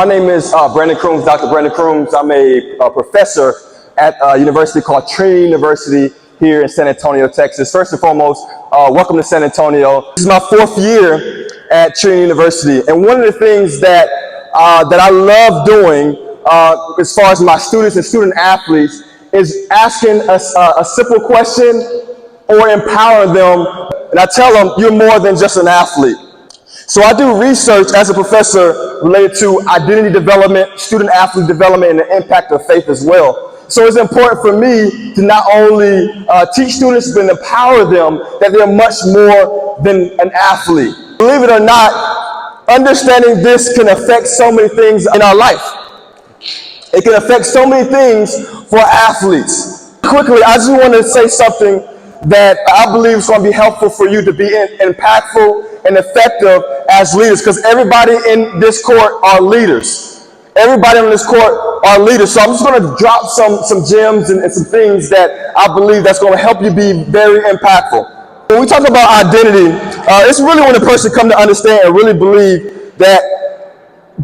My name is Brandon Crooms, Dr. Brandon Crooms. I'm a professor at a university called Trinity University here in San Antonio, Texas. First and foremost, welcome to San Antonio. This is my 4th year at Trinity University, and one of the things that I love doing as far as my students and student athletes is asking a simple question or empowering them. And I tell them, you're more than just an athlete. So I do research as a professor related to identity development, student athlete development, and the impact of faith as well. So it's important for me to not only teach students but empower them that they're much more than an athlete. Believe it or not, understanding this can affect so many things in our life. It can affect so many things for athletes. Quickly, I just want to say something that I believe is going to be helpful for you to be impactful and effective as leaders, because everybody in this court are leaders. Everybody on this court are leaders. So I'm just going to drop some gems and some things that I believe that's going to help you be very impactful. When we talk about identity, it's really when a person comes to understand and really believe that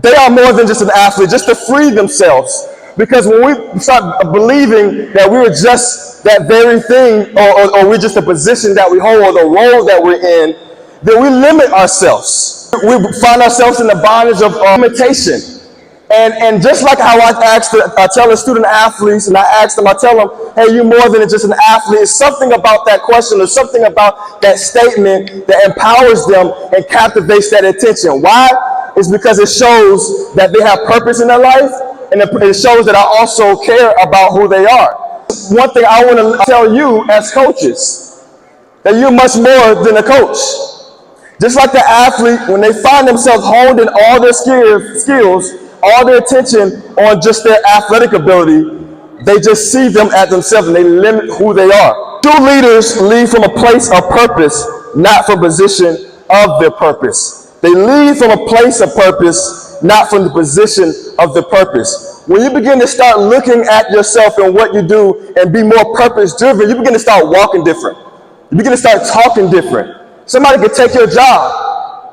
they are more than just an athlete, just to free themselves. Because when we start believing that we're just that very thing, or we're just a position that we hold, or the role that we're in, then we limit ourselves. We find ourselves in the bondage of limitation. And just like how I tell the student athletes, and I tell them, hey, you're more than just an athlete. It's something about that question or something about that statement that empowers them and captivates that attention. Why? It's because it shows that they have purpose in their life, and it shows that I also care about who they are. One thing I want to tell you as coaches, that you're much more than a coach. Just like the athlete, when they find themselves honed in all their skills, all their attention on just their athletic ability, they just see them at themselves and they limit who they are. True leaders lead from a place of purpose, not from a position of their purpose. They lead from a place of purpose, not from the position of the purpose. When you begin to start looking at yourself and what you do and be more purpose-driven, you begin to start walking different. You begin to start talking different. Somebody could take your job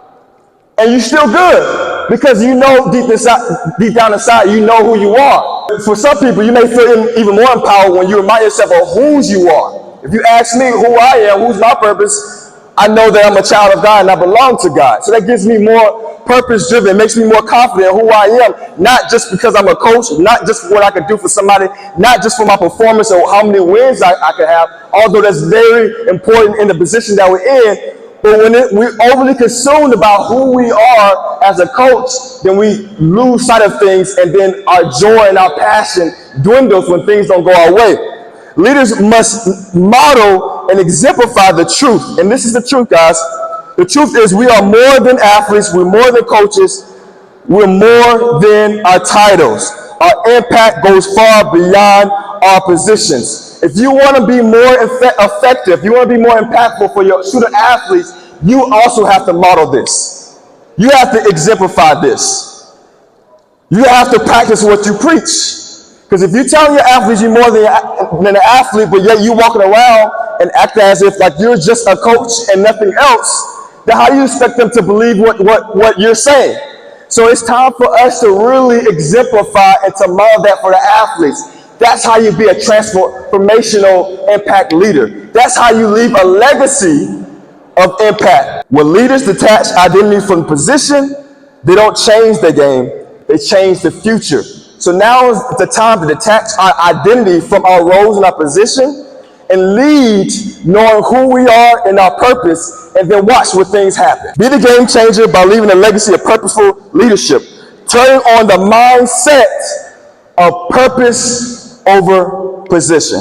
and you're still good because you know deep down inside, you know who you are. For some people, you may feel even more empowered when you remind yourself of whose you are. If you ask me who I am, who's my purpose, I know that I'm a child of God and I belong to God. So that gives me more purpose-driven, makes me more confident in who I am, not just because I'm a coach, not just for what I could do for somebody, not just for my performance or how many wins I could have, although that's very important in the position that we're in. But when we're overly consumed about who we are as a coach, then we lose sight of things, and then our joy and our passion dwindles when things don't go our way. Leaders must model and exemplify the truth. And this is the truth, guys. The truth is we are more than athletes. We're more than coaches. We're more than our titles. Our impact goes far beyond our positions. If you want to be more effective, if you want to be more impactful for your student athletes, you also have to model this. You have to exemplify this. You have to practice what you preach. Because if you're telling your athletes you're more than an athlete, but yet you're walking around and acting as if like you're just a coach and nothing else, then how do you expect them to believe what you're saying? So it's time for us to really exemplify and to model that for the athletes. That's how you be a transformational impact leader. That's how you leave a legacy of impact. When leaders detach identity from position, they don't change the game, they change the future. So now is the time to detach our identity from our roles and our position and lead knowing who we are and our purpose, and then watch what things happen. Be the game changer by leaving a legacy of purposeful leadership, turning on the mindset of purpose over position.